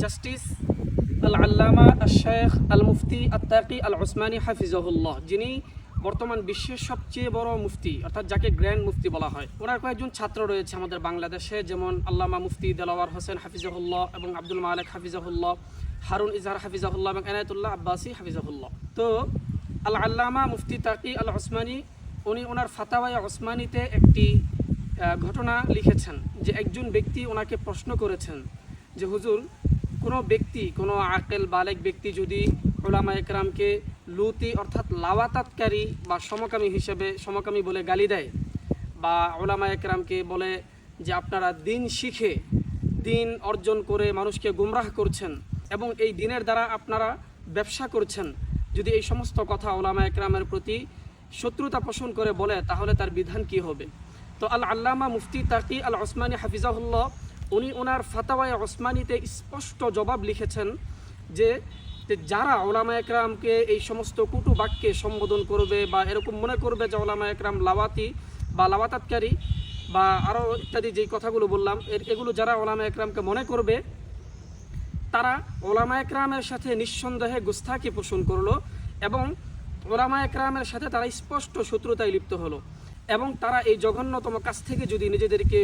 Justice আল আল্লামা শেখ আল মুফতি আত্তাকি আল ওসমানী হাফিজাহুল্লাহ, যিনি বর্তমান বিশ্বের সবচেয়ে বড় মুফতি, অর্থাৎ যাকে গ্র্যান্ড মুফতি বলা হয়। ওনার কয়েকজন ছাত্র রয়েছে আমাদের বাংলাদেশে, যেমন আল্লামা মুফতি দেলাওয়ার হোসেন হাফিজাহুল্লাহ এবং আব্দুল মালেক হাফিজাহুল্লাহ, হারুন ইজহার হাফিজাহুল্লাহ এবং এনায়েতুল্লাহ আব্বাসী হাফিজাহুল্লাহ। তো আল আল্লামা মুফতি তাকি আল ওসমানী উনি ওনার ফাতাওয়ায়ে ওসমানীতে একটি ঘটনা লিখেছেন যে একজন ব্যক্তি ওনাকে প্রশ্ন করেছেন যে হুজুর, কোনো ব্যক্তি, কোনো আকেল বালেক ব্যক্তি যদি উলামা একরামকে লুতি অর্থাৎ লাওয়াতাতকারী বা সমকামী বলে গালি দেয়, বা উলামা একরামকে বলে যে আপনারা দিন শিখে দিন অর্জন করে মানুষকে গুমরাহ করছেন এবং এই দিনের দ্বারা আপনারা ব্যবসা করছেন, যদি এই সমস্ত কথা উলামা একরামের প্রতি শত্রুতা পোষণ করে বলে, তাহলে তার বিধান কি হবে? তো আল আল্লামা মুফতি তাকি আল ওসমানী হাফিজাহুল্লাহ উনি ওনার ফাতাওয়ায়ে ওসমানীতে স্পষ্ট জবাব লিখেছেন যে যারা উলামা একরামকে এই সমস্ত কুটু বাক্যে সম্বোধন করবে বা এরকম মনে করবে যে উলামা একরাম লাওয়াতি বা লাওয়াতাতকারী বা আরও ইত্যাদি যেই কথাগুলো বললাম, এগুলো যারা উলামা একরামকে মনে করবে, তারা উলামা একরামের সাথে নিঃসন্দেহে গুস্তাখি পোষণ করলো এবং উলামা একরামের সাথে তারা স্পষ্ট শত্রুতায় লিপ্ত হলো। এবং তারা এই জঘন্যতম কাজ থেকে যদি নিজেদেরকে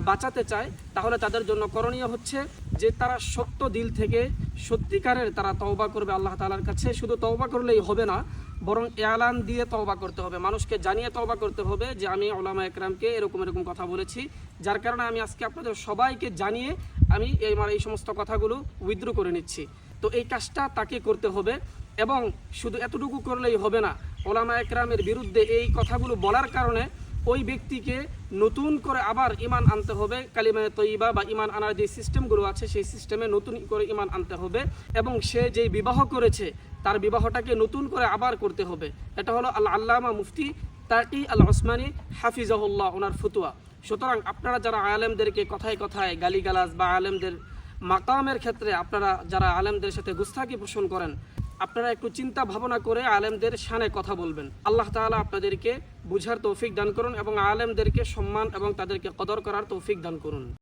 বাঁচাতে চায়, তাহলে তাদের জন্য করণীয় হচ্ছে যে তারা সত্য দিল থেকে সত্যিকারের তারা তওবা করবে আল্লাহ তাআলার কাছে। শুধু তওবা করলেই হবে না, বরং এলান দিয়ে তওবা করতে হবে, মানুষকে জানিয়ে তওবা করতে হবে যে আমি উলামা একরামকে এরকম কথা বলেছি, যার কারণে আমি আজকে আপনাদের সবাইকে জানিয়ে আমি এই সমস্ত কথাগুলো উইথড্র করে নিচ্ছি। তো এই কাজটা তাকে করতে হবে এবং শুধু এতটুকু করলেই হবে না, উলামা একরামের বিরুদ্ধে এই কথাগুলো বলার কারণে ওই ব্যক্তিকে নতুন করে আবার ঈমান আনতে হবে, কালিমায়ে তয়্যিবা বা ঈমান আনার যে সিস্টেমগুলো আছে সেই সিস্টেমে নতুন করে ঈমান আনতে হবে এবং সে যেই বিবাহ করেছে তার বিবাহটাকে নতুন করে আবার করতে হবে। এটা হলো আল আল্লামা মুফতি তাকি আল ওসমানী হাফিজাহুল্লাহ ওনার ফতোয়া। সুতরাং আপনারা যারা আলেমদেরকে কথায় কথায় গালিগালাজ বা আলেমদের মাকামের ক্ষেত্রে আপনারা যারা আলেমদের সাথে গুস্তাখি পোষণ করেন, আপনারা একটু চিন্তা ভাবনা করে আলেমদের শানে কথা বলবেন। আল্লাহ তাআলা আপনাদেরকে বুঝার তৌফিক দান করুন এবং আলেমদেরকে সম্মান এবং তাদেরকে কদর করার তৌফিক দান করুন।